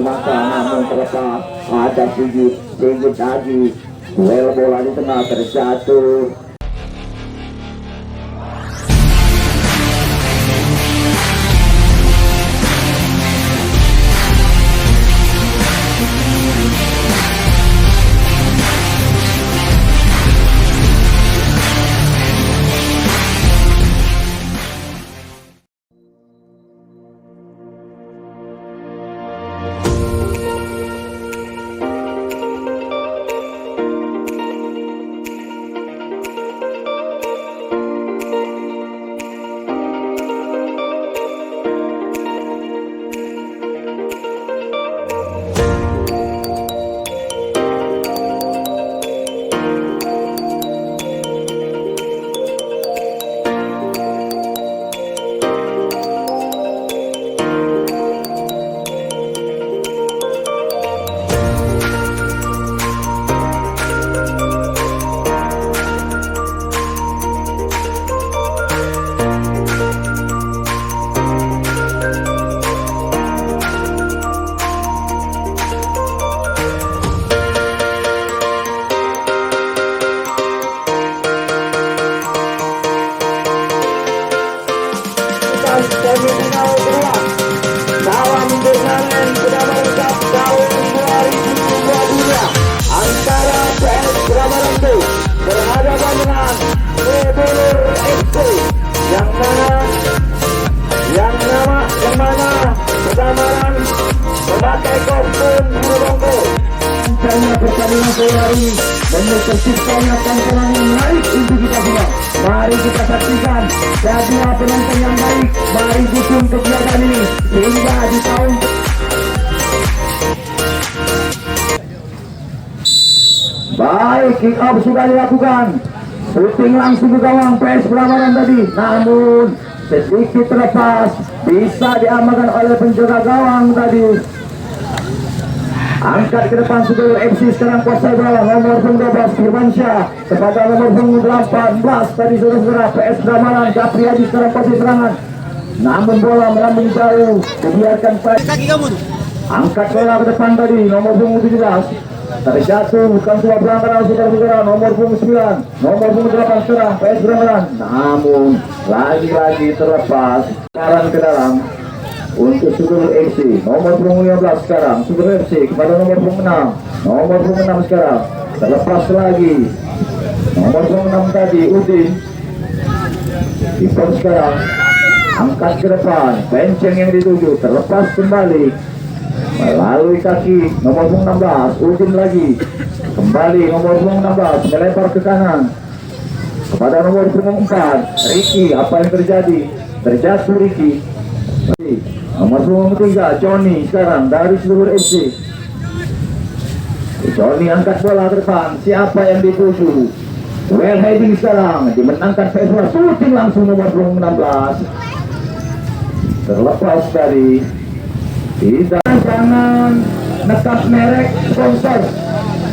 masa namun terlepas. Ada Sigit lagi. Duel bola di tengah terjatuh. Semifinal kedua dalam turnamen sudah melengkap tahun 2022 antara PS Brabarando berhadapan dengan Bedulur FC yang mana Bedamaran memakai kostum biru bongko. Karena pertandingan sore hari ini demi terciptanya tontonan yang menarik untuk kita semua. Mari kita saksikan kedua penonton yang baik. Mari dukung kegiatan ini sehingga di tahun baik. Kick off sudah dilakukan, shooting langsung ke gawang PS Brabarando tadi, namun sedikit terlepas, bisa diamankan oleh penjaga gawang tadi. Angkat ke depan Bedulur FC sekarang kuasai bola nomor 12 Firmansyah kepada nomor 18 tadi saudara PS Brabarando Gapriadi sekarang kuasai serangan, namun bola melambung jauh dibiarkan kaki kamu. Angkat bola ke depan tadi nomor 17 terjatuh, bukan sebuah pelanggaran saudara-saudara. Nomor 9 nomor 8 sekarang PS Brabarando, namun lagi-lagi terlepas sekarang ke dalam untuk Bedulur FC. Nomor 15 sekarang Bedulur FC kepada nomor 6 sekarang terlepas lagi. Nomor 6 tadi Udin Ipon sekarang angkat ke depan, benceng yang dituju terlepas kembali melalui kaki nomor 16 Udin lagi kembali. Nomor 16 melempar ke kanan kepada nomor 4 Ricky. Apa yang terjadi? Terjatuh Ricky. Nomor 3 Johnny sekarang dari Bedulur FC. Johnny angkat bola ke depan, siapa yang dituju? Well heading sekarang dimenangkan PS Brabarando, shooting langsung nomor 16 terlepas dari. Tidak, jangan nekat merek sponsor.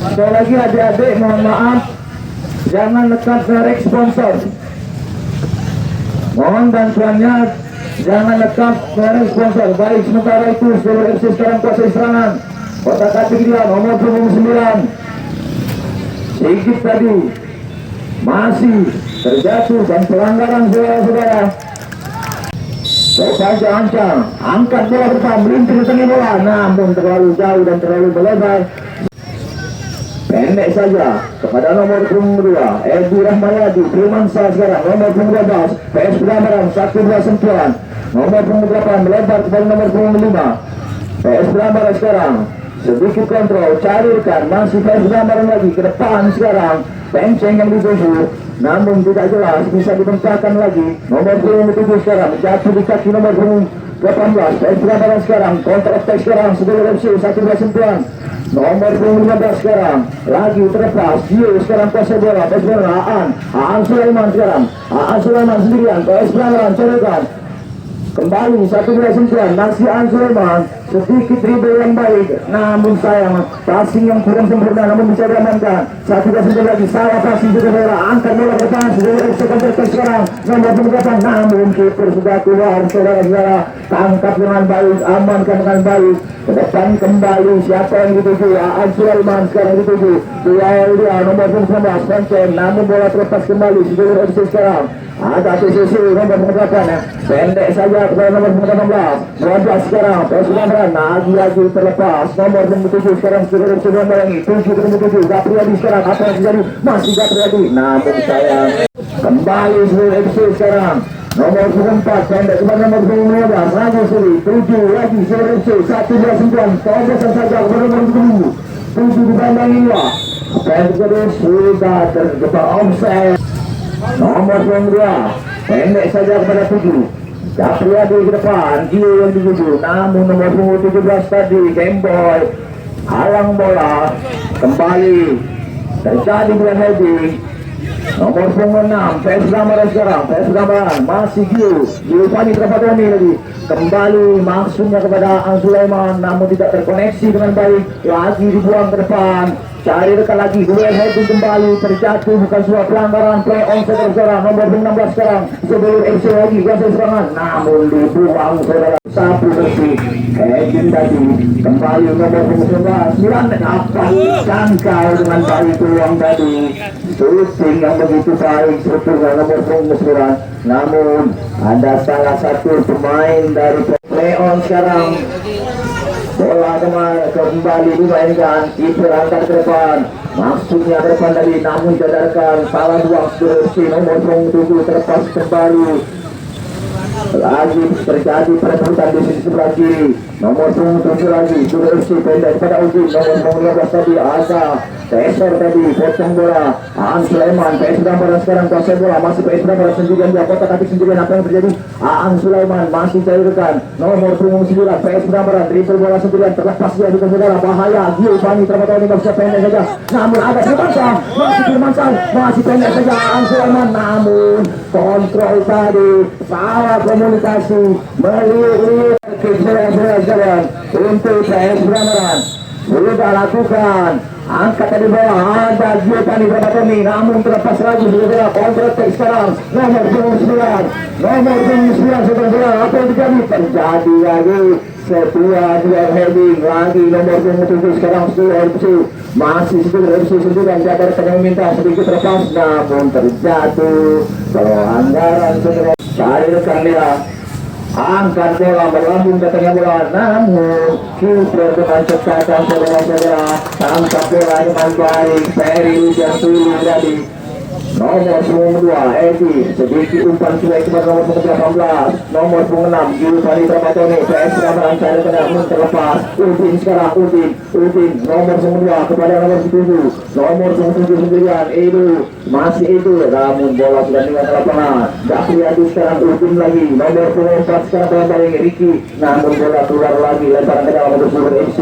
Sekali lagi adik-adik mohon maaf, jangan nekat merek sponsor, mohon bantuannya. Jangan lekat merek sponsor. Baik, sementara itu Bedulur FC sekarang kuasai serangan. Kotak atik dia nomor 29 Sigit tadi masih terjatuh dan pelanggaran saudara-saudara. Coba aja ancang, angkat bola pertama, melintir ke tengah bola, namun terlalu jauh dan terlalu melebar. Pendek saja kepada nomor 2 Edi Rahmayadi. Firmansyah sekarang nomor 12 PS Brabarando 1-2 sentuhan. Nomor 8 melebar kepada nomor 5 PS Brabarando sekarang sedikit kontrol, carikan, masih PS Brabarando lagi ke depan sekarang. Benceng yang dituju namun tidak jelas, bisa dibentangkan lagi. Nomor 7 sekarang jatuh di kaki nomor 18 PS Brabarando sekarang counter attack sekarang Bedulur FC 1-2 sentuhan. Nomor 15 sekarang lagi terlepas, dia sekarang kuasai bola PS Brabarando. Aan Sulaiman sekarang, Aan Sulaiman sendirian PS Brabarando carikan Kembali 1-2 masih Ansulman, sedikit dribble yang baik, namun sayang passing yang kurang sempurna, namun bisa diamankan. 1-2 lagi, salah passing juga bola, angkat bola ke depan, sudah FC counter sekarang, nomor 8, namun keeper sudah keluar, saudara-saudara, tangkap dengan baik, amankan dengan baik, ke depan kembali, siapa yang dituju? Aan Sulaiman sekarang dituju, dia nomor 19, Vincent, namun bola terlepas kembali, sudah FC sekarang. Ada TCC nomor 8, pendek saja kepada nomor 18 sekarang, Persibandar lagi terlepas, nomor 7 sekarang sudah melangi, 7 Gapriadi sekarang, apa yang terjadi? Masih Gapriadi, namun sayang kembali seluruh FC sekarang, nomor 4 pendek kepada nomor 15 lagi suri, 7 lagi seluruh FC, 1-2-9, terobosan saja kepada nomor 7 dibandang 2, apa yang terjadi? Sudah terjebak offside. Nomor 2 pendek saja kepada 7 Gapriadi ke depan, Gio yang dituju, namun nomor 17 tadi Gameboy halang bola, kembali terjadi dengan heading. Nomor 6 PS Gambaran sekarang, PS Gambaran masih Gio Fani terpatoni lagi, kembali maksudnya kepada Ang Sulaiman, namun tidak terkoneksi dengan baik, lagi dibuang ke depan, cari dekat lagi, duel heading kembali, terjatuh, bukan sebuah pelanggaran, play on sekarang, nomor 16 sekarang, sebelum FC lagi, kuasa serangan, namun dibuang saudara, sapu bersih, heading tadi, kembali nomor 9, dapat jangkau dengan baik peluang tadi, shooting yang begitu baik, sebetulnya nomor 9, namun ada salah satu pemain dari play on sekarang, bola kembali dimainkan, kiper angkat ke depan, maksudnya ke depan tadi, namun jadarkan, salah buang bersih, nomor 7 terlepas kembali, lagi terjadi perebutan di sisi sebelah kiri, nomor 7 lagi, sudah FC pendek pada Udin, nomor 15 tadi, Asa, Teser tadi, potong bola, Aan Sulaiman, PS Gambaran sekarang kuasai bola, masih PS Gambaran sendirian, dia kotak atik sendirian, apa yang terjadi? Aan Sulaiman masih cairkan, nomor 9, PS Gambaran, dribble bola sendirian, terlepas dia di saudara, bahaya, Gio Fani terpatah ini bisa pendek saja, namun ada Firmansyah, masih pendek saja, Aan Sulaiman, namun kontrol tadi, salah komunikasi, melihat ke jalan untuk PS Gambaran, sudah lakukan, angkat tadi bola, ada Gio Fani terpatah ini, namun terlepas lagi, saudara, counter attack sekarang, nomor 9, saudara, apa yang terjadi lagi, setelah dua heading lagi, nomor 7 sekarang sudah FC, masih sudah FC sendiri, Jabar sedang meminta sedikit terlepas, namun terjatuh, pelanggaran saudara, cari rekan dia, angkat bola, berlambung ke tengah bola, namun kiper dengan cekatan saudara-saudara, tangkap bola dengan baik, Ferry Wijantulu tadi, nomor 2 Edi, sedikit umpan cuek kepada nomor 18, nomor 6 Gio Fani terpatoni, PS Gambaran cari tengah, terlepas, Udin sekarang, Udin, nomor 2 kepada nomor 7, nomor 7 sendirian, Edu, masih Edu, namun bola sudah tinggal ke lapangan, Gapriadi sekarang, Udin lagi, nomor 4 sekarang kembali Ricky, namun bola keluar lagi, lemparan ke dalam untuk seluruh FC,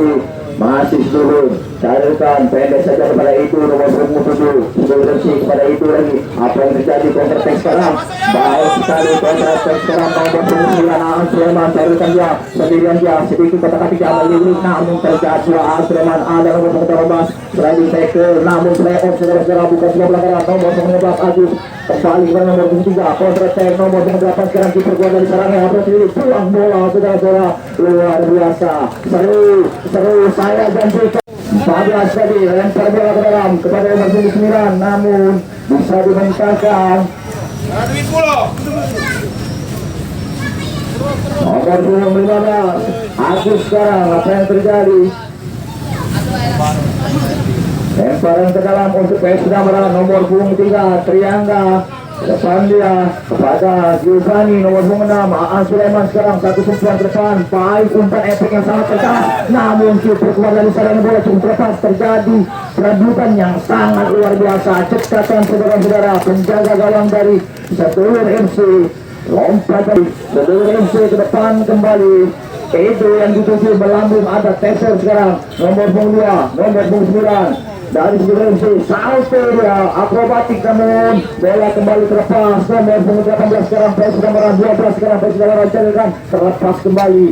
masih seluruh, carikan pendek saja kepada itu, nomor 7 sudah bersih kepada itu lagi, apa yang terjadi, counter attack sekarang, baik sekali counter attack sekarang, nomor 9 Aan Sulaiman, carikan dia, sendirian dia, sedikit kotak-katik dia, namun terjadi Aan Sulaiman, ada nomor 14, sliding tackle, namun play off saudara-saudara, bukan sebuah pelanggaran, nomor 15 Agus, kembali ke nomor 3, counter attack, nomor 8 sekarang kiper keluar dari sarangnya, pulang bola saudara-saudara, luar biasa, seru, saya janjikan 14 tadi, lempar bola ke dalam kepada nomor 9, namun bisa dimenangkan nomor 15 Agus sekarang, apa yang terjadi? Lemparan ke dalam untuk PS Gambaran, nomor 3 Triangga, depan dia kepada Giovanni, nomor 6 Aan Sulaiman sekarang, satu sentuhan ke depan, baik umpan efek yang sangat keras, namun kiper keluar dari sarang bola, cukup terlepas, terjadi perebutan yang sangat luar biasa, cekatan saudara-saudara, penjaga gawang dari Sedulur FC, lompat dari Sedulur FC ke depan kembali, Edo yang dituju berlambung, ada Teser sekarang, nomor 2, nomor 9, dari Saudara FC. Salto dia, akrobatik namun bola kembali terlepas. Nomor punggung 18 sekarang PS Gambaran, 12 sekarang PS Gambaran carikan terlepas kembali.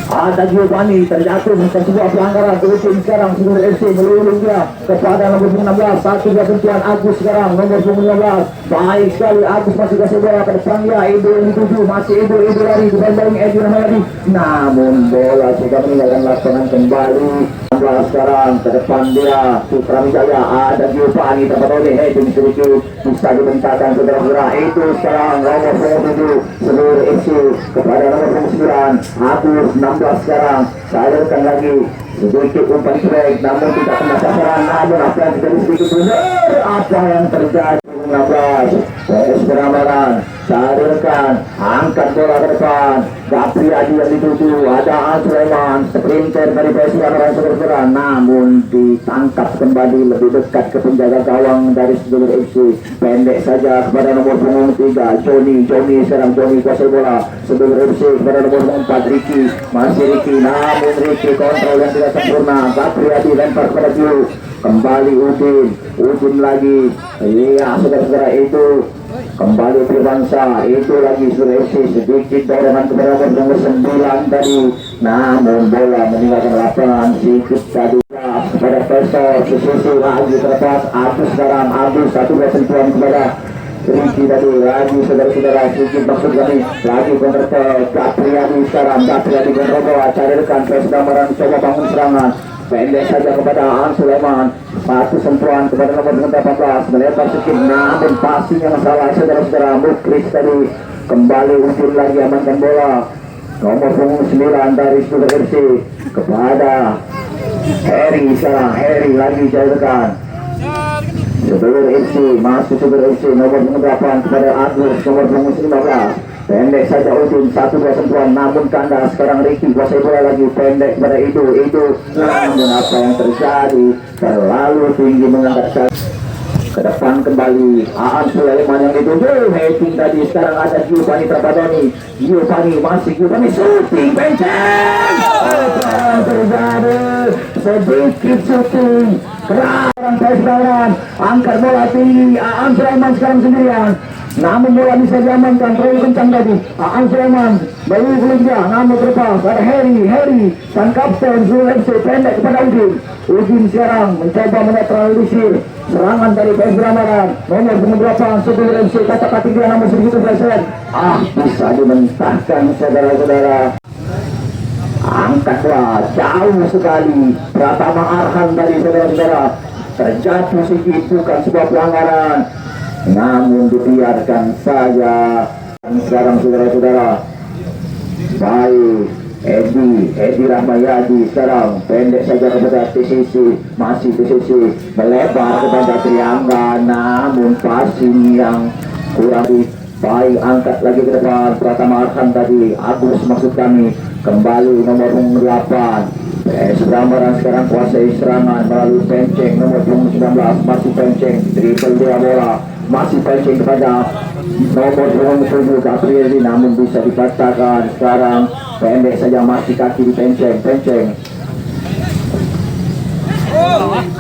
Ada Giovanni terjatuh bukan sebuah pelanggaran. Terusing sekarang Saudara FC melulu dia kepada nomor punggung 16. Satu dia sentuhan Agus sekarang nomor punggung 15. Baik sekali Agus masih kasih bola ke depan dia. Edo yang dituju masih Edo lari bukan baling Edo lagi. Namun bola sudah meninggalkan lapangan kembali. 16 sekarang ke depan dia Putra Wijaya. Ada Giovanni tempat oleh Edo sedikit bisa dibentangkan saudara-saudara. Itu sekarang nomor punggung 7 seluruh FC kepada nomor punggung 9 Agus 16 sekarang salurkan lagi sedikit umpan strike namun tidak kena sasaran. Namun apa yang terjadi sedikit benar apa yang terjadi 16 PS Gambaran salurkan angkat bola ke depan Gapri Adi yang dituju. Ada Al Sulaiman sprinter dari PS Gambaran saudara-saudara namun ditangkap kembali lebih dekat ke penjaga gawang dari Saudara FC. Pendek saja kepada nomor punggung 3 Joni sekarang Joni kuasai bola Saudara FC kepada nomor punggung 4 Ricky masih Ricky namun Ricky kontrol yang tidak sempurna. Gapri Adi lempar kepada Gio kembali Udin lagi iya saudara-saudara itu kembali Firmansyah itu lagi Saudara FC sedikit dorongan kepada nomor 9 tadi namun bola meninggalkan lapangan sedikit tadi kepada Pesor sisi lagi terlepas Agus sekarang Agus satu sentuhan kepada Ricky tadi lagi saudara-saudara sedikit maksud kami lagi kontratak Gapriadi sekarang Gapriadi Gonrobo carikan PS Gambaran coba bangun serangan pendek saja kepada An Sulaiman satu sentuhan kepada nomor 18 melempar sedikit namun passing yang salah saudara-saudara. Mukris tadi kembali Udin lagi amankan bola nomor punggung 9 dari Saudara FC kepada Harry sekarang Harry lagi carikan Saudara FC masuk Saudara FC nomor punggung 8 kepada Agus nomor punggung 15 pendek saja Udin satu dua sentuhan namun kandas sekarang Ricky kuasai bola lagi pendek kepada itu namun apa yang terjadi terlalu tinggi mengangkat ke depan kembali Aan Sulaiman yang dituju heading tadi sekarang ada Giovanni Trapadoni masih Giovanni shooting pencet apa yang terjadi sedikit shooting keras Pesbaran angkat bola tinggi Aan Sulaiman sekarang sendirian namun bola bisa diamankan terlalu kencang tadi Aan Sulaiman belum dia namun terlepas ada Harry sang kapten Saudara FC pendek kepada Udin sekarang mencoba menetralisir serangan dari PS Gambaran nomor punggung 8 Saudara FC kata-kata dia namun sedikit bergeser bisa dimentahkan saudara-saudara. Angkat bola jauh sekali Pratama Arhan dari saudara-saudara terjatuh sedikit bukan sebuah pelanggaran namun dibiarkan saja. Sekarang saudara-saudara baik Edi Rahmayadi sekarang pendek saja kepada TCC masih TCC melebar kepada Triangga namun passing yang kurang baik. Angkat lagi ke depan Pratama Arhan tadi Agus maksud kami kembali nomor 8 PS Gambaran sekarang kuasai serangan melalui Penceng nomor 19 masih Penceng dribble dia bola masih Penceng kepada nomor 7 Gabrieli namun bisa dipatahkan sekarang pendek saja masih kaki di Penceng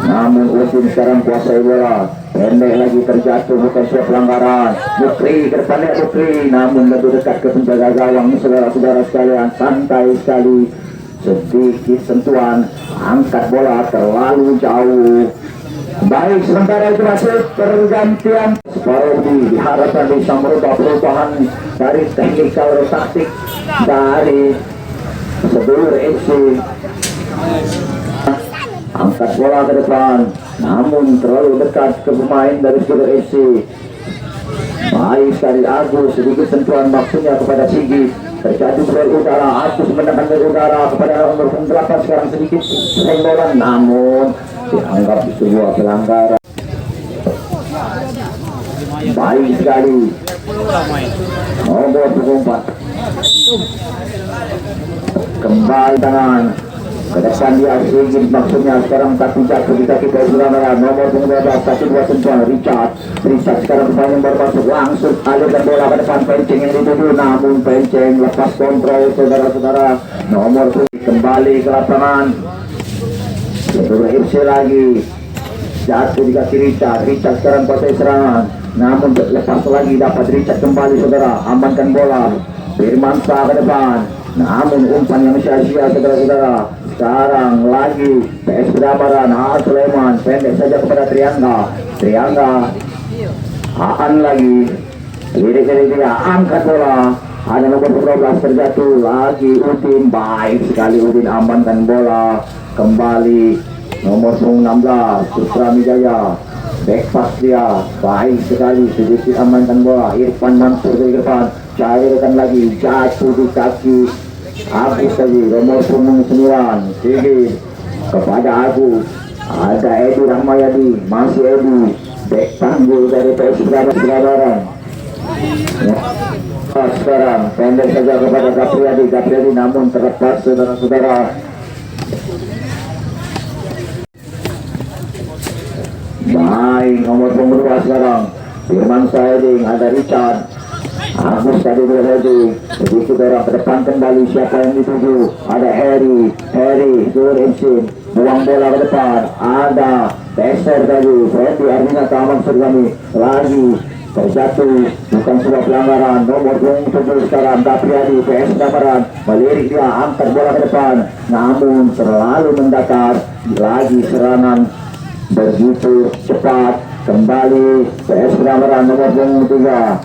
namun Udin sekarang kuasai bola pendek lagi terjatuh bukan sebuah pelanggaran. Mukri ke depannya namun lebih dekat ke penjaga gawang saudara-saudara sekalian santai sekali sedikit sentuhan angkat bola terlalu jauh. Baik sementara itu masih pergantian Separodi diharapkan bisa merubah perubahan dari teknikal taktik dari Saudara FC. Angkat bola ke depan namun terlalu dekat ke pemain dari Saudara FC. Baik dari Agus sedikit sentuhan maksudnya kepada Sigit terjadi dari udara. Agus menekan dari udara kepada nomor 8 sekarang sedikit senggolan namun dianggap sebuah pelanggaran. Baik sekali nomor 4 kembali tangan ke depan dia Sigit maksudnya sekarang satu jatuh di kaki PS Gambaran nomor 12 satu dua sentuhan Richard sekarang banyak bermasuk langsung alirkan bola ke depan Penceng yang dituju namun Penceng lepas kontrol saudara-saudara nomor 7 kembali ke lapangan Saudara FC lagi Jatuh di kaki Richard. Richard sekarang kuasai serangan. Namun lepas lagi dapat Richard kembali saudara. Amankan bola. Firmansyah ke depan. Namun umpan yang sia-sia saudara-saudara. Sekarang lagi PS Kedamaran. Sulaiman pendek saja kepada Triangga. Aan lagi. Lirik-lirik dia angkat bola. Ada nomor 12 terjatuh lagi Udin. Baik sekali Udin amankan bola. Kembali nomor 16 Putra Mijaya. Back pass dia. Baik sekali sedikit amankan bola. Irfan Mansur dari depan. Cairkan lagi. Jatuh di kaki Agus tadi. Nomor 9 Sigit kepada Agus. Ada Edi Rahmayadi. Masih Edi. Back tanggul dari PS Kedamaran. Sekarang pendek saja kepada Gapriadi namun terlepas saudara-saudara. Baik nomor 2 sekarang Firman Saiding, ada Richard. Agus tadi berhenti sedikit orang ke depan kembali. Siapa yang dituju? Ada Harry Sur MC buang bola ke depan. Ada Peser tadi Freddy Armina Taman Surgami lagi terjatuh, bukan sebuah pelanggaran. Nomor 7 sekarang Gapriadi PS Kedamaran melirik dia, angkat bola ke depan namun terlalu mendatar. Lagi serangan begitu cepat. Kembali PS Kedamaran nomor 3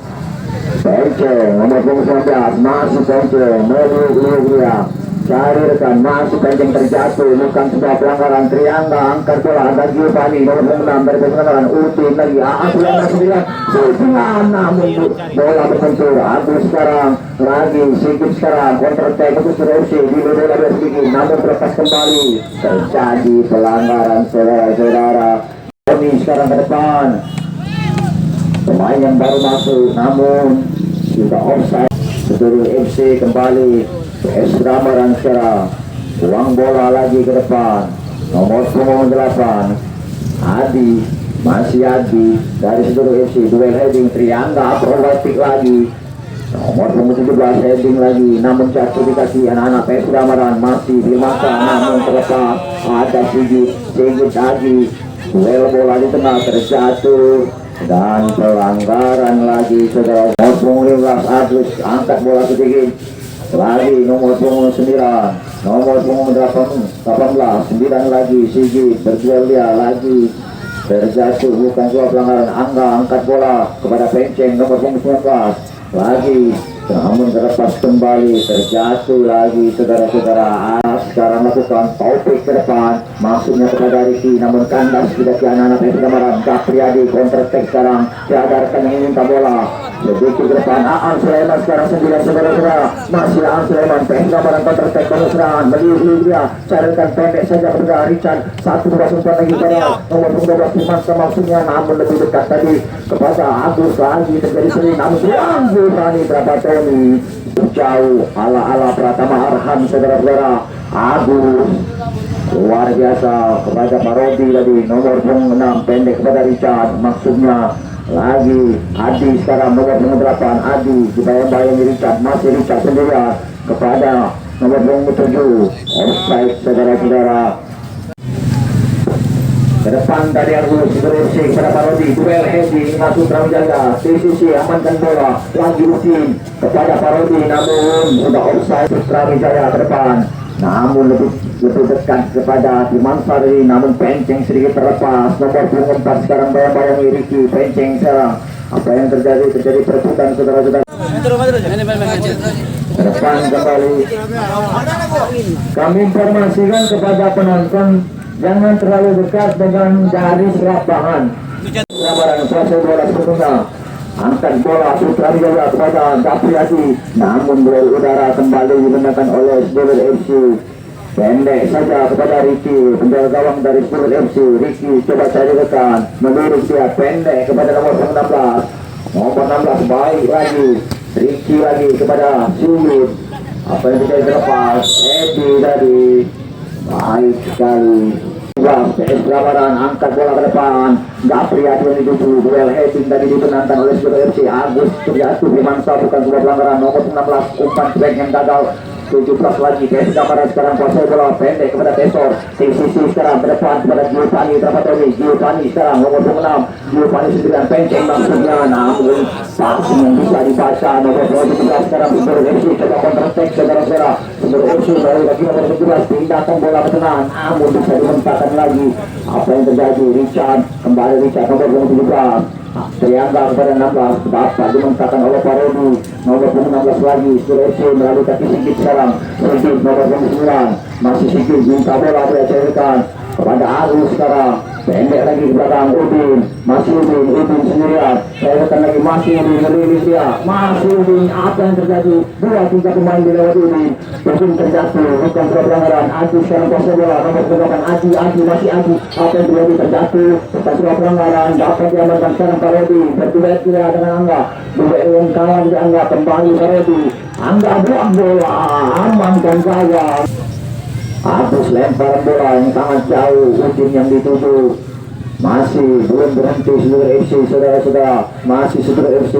Penceng nomor 19 masih Penceng melirik dia, cari rekan, masih Penceng terjatuh, bukan sebuah pelanggaran. Triangga angkat bola, ada Giovanni nomor 6 dari pelanggaran. Utin lagi Sulaiman 9 namun bola berbentur. Agus sekarang lagi Sigit sekarang counter attack untuk Sulawesi di bola sedikit namun terlepas kembali. Terjadi pelanggaran saudara-saudara. Ini sekarang ke depan pemain yang baru masuk namun sudah offside. Seluruh FC kembali PS Kedamaran sekarang buang bola lagi ke depan. Nomor 8 Adi, masih Adi dari seluruh FC. Duel heading Triangga akrobatik lagi. Nomor 17 heading lagi namun jatuh di kaki anak-anak PS Kedamaran. Masih di masa namun terlepas. Ada Sigit lagi. Duel bola di tengah terjatuh dan pelanggaran lagi saudara. Nomor 15 Agus angkat bola sedikit lagi. Nomor 9 nomor 9 lagi Sigit berjual dia lagi terjatuh, bukan sebuah pelanggaran. Angga angkat bola kepada Penceng nomor 19 lagi namun terlepas kembali. Terjatuh lagi saudara-saudara. Sekarang lakukan Taufik ke depan, maksudnya kepada Riki namun kandas tidak ke anak-anak PS Kedamaran. Gapriadi counter attack sekarang, diadarkan yang minta bola sedikit ke depan. Aan Sulaiman sekarang 9 saudara-saudara. Masih Aan Sulaiman PS Kedamaran counter attack serangan meliuk dia, carikan pendek saja kepada Richard. 1-2 umpan lagi pada nomor 12 Firmansyah maksudnya namun lebih dekat tadi kepada Agus lagi terjadi sering namun Giovanni berapa Tony jauh ala-ala Pratama Arhan saudara-saudara. Agus luar biasa kepada Parodi tadi nomor 6 pendek kepada Richard maksudnya lagi. Adi sekarang nomor 8 Adi dibayang-bayang Richard, masih Richard sendirian kepada nomor 7 offside saudara-saudara. Ke depan tadi Agus berusia kepada Parodi. Duel heading masuk Pramijaya. TCC amankan bola lagi Utin kepada Parodi namun sudah offside. Pramijaya ke depan namun lebih dekat kepada Firmansyah namun Penceng sedikit terlepas. Nomor 4 sekarang bayang-bayang Riki. Penceng sekarang apa yang terjadi perebutan saudara-saudara. Ke depan kembali kami informasikan kepada penonton jangan terlalu dekat dengan garis lapangan. Kedamaran proses bola sebelumnya angkat bola Putra Mijaya kepada Gapriadi namun bola udara kembali digunakan oleh Sebulut FC. Pendek saja kepada Riki, penjaga gawang dari Sebulut FC. Riki coba cari rekan, menurut dia pendek kepada nomor 16. Nomor 16 baik lagi Riki lagi kepada Sigit. Apa yang terjadi terlepas Edi tadi baik sekali. PS Kedamaran angkat bola ke depan. Gapriadi yang dituju. Duel heading tadi dimenangkan oleh Sebulut FC. Agus terjatuh Firmansyah, bukan sebuah pelanggaran. Nomor 16 umpan back yang gagal 17 lagi PS Gambaran sekarang kuasai bola pendek kepada Tesor. Sisi sekarang ke depan kepada Giovanni Trapattoni. Giovanni sekarang nomor 6. Giovanni sendirian penceng maksudnya, namun passing yang bisa dibaca nomor 17 sekarang Sumber FC coba counter attack saudara-saudara. Sumber FC dari kaki nomor 17 pindahkan bola ke tengah, namun bisa dihentakkan lagi. Apa yang terjadi? Richard kembali, Richard nomor 17 Triangga kepada 16 dapat dimentahkan oleh Parodi. Nomor 16 lagi Sumber FC melalui kaki Sigit sekarang. Sigit nomor 9 masih Sigit minta bola dia cairkan kepada Agus sekarang. Pendek lagi ke belakang Udin, masih Udin sendirian. Saya akan lagi masih Udin, merilis dia, masih Udin. Apa yang terjadi? 2-3 pemain dilewati Udin. Udin terjatuh, bukan pelanggaran. Adi sekarang kuasa bola, nomor 8 Adi masih Adi. Apa yang terjadi? Terjatuh, bukan sebuah pelanggaran. Dapat diamankan sekarang Parodi, berduet dia dengan Angga. Duet dengan kawan di Angga, kembali Parodi. Angga buang bola, amankan gawang. Agus lempar bola yang sangat jauh, Udin yang dituju. Masih belum berhenti Sumber FC saudara-saudara, masih Sumber FC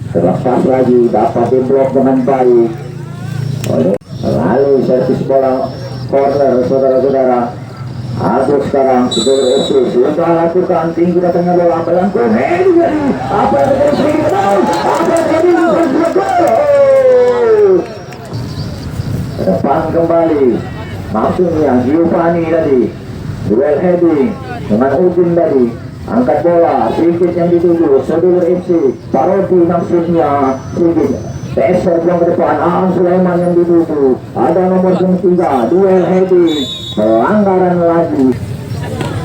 terlepas lagi, dapat diblok dengan baik. Lalu servis bola corner saudara-saudara. Agus sekarang Sumber FC sudah lakukan tinggi datangnya bola, apa yang terjadi? Apa yang terjadi? Apa yang terjadi? Depan kembali. Maksudnya Giovanni tadi duel heading dengan Udin tadi, angkat bola Sigit yang dituju Sumber FC. Parodi maksudnya Sigit. Tesor yang ke depan, Sulaiman yang dituju. Ada nomor 3 duel heading, pelanggaran lagi.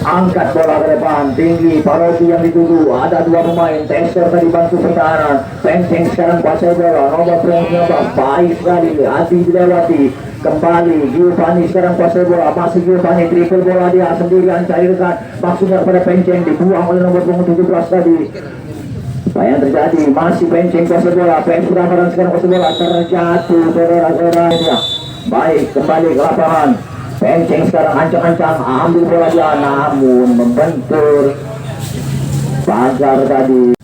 Angkat bola ke depan tinggi, Parodi yang dituju. Ada 2 pemain, Tesor tadi bantu pertahanan. Penceng sekarang kuasai bola, nomor 19 baik sekali, Adi dilewati. Kembali Giovanni sekarang kuasai bola, masih Giovanni triple bola dia sendirian cairkan, maksudnya kepada Penceng, dibuang oleh nomor 17 tadi. Apa yang terjadi? Masih Penceng kuasai bola, PS Gambaran sekarang kuasai bola, terjatuh saudara-saudara. Baik, kembali ke lapangan. Penceng sekarang ancang-ancang ambil bola dia, namun membentur pagar tadi.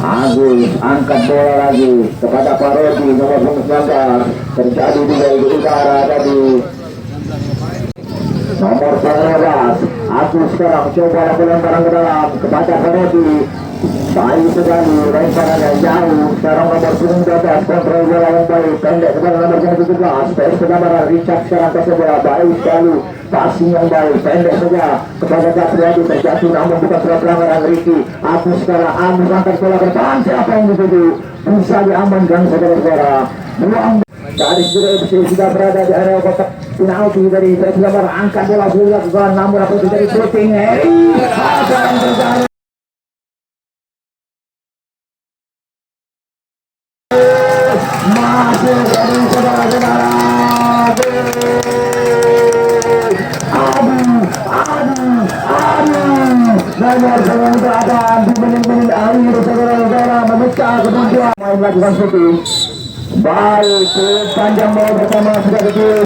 Agus angkat bola lagi kepada Parodi nomor 19. Terjadi di udara tadi. Nomor 19 Agus sekarang coba lakukan barang ke dalam kepada Parodi. Baik sekali, lemparannya jauh. Sekarang nomor 19 kontrol bola yang baik, pendek kepada nomor 17 PS Gambaran. Richard sekarang kasih bola, baik sekali, passing yang baik, pendek saja kepada Gapriadi, terjatuh namun bukan sebuah pelanggaran. Ricky Agus sekarang angkat bola ke depan, siapa yang dituju? Bisa diamankan saudara-saudara. Buang dari Sumber FC sudah berada di area kotak penalti dari PS Gambaran. Angkat bola sudah dilakukan, namun apa yang terjadi? Shooting apa yang terjadi? Masih dari saudara-saudara. Nomor 98 di menit-menit akhir saudara-saudara memecah kemudian main lakukan shooting. Baik, panjang bola pertama sudah kecil.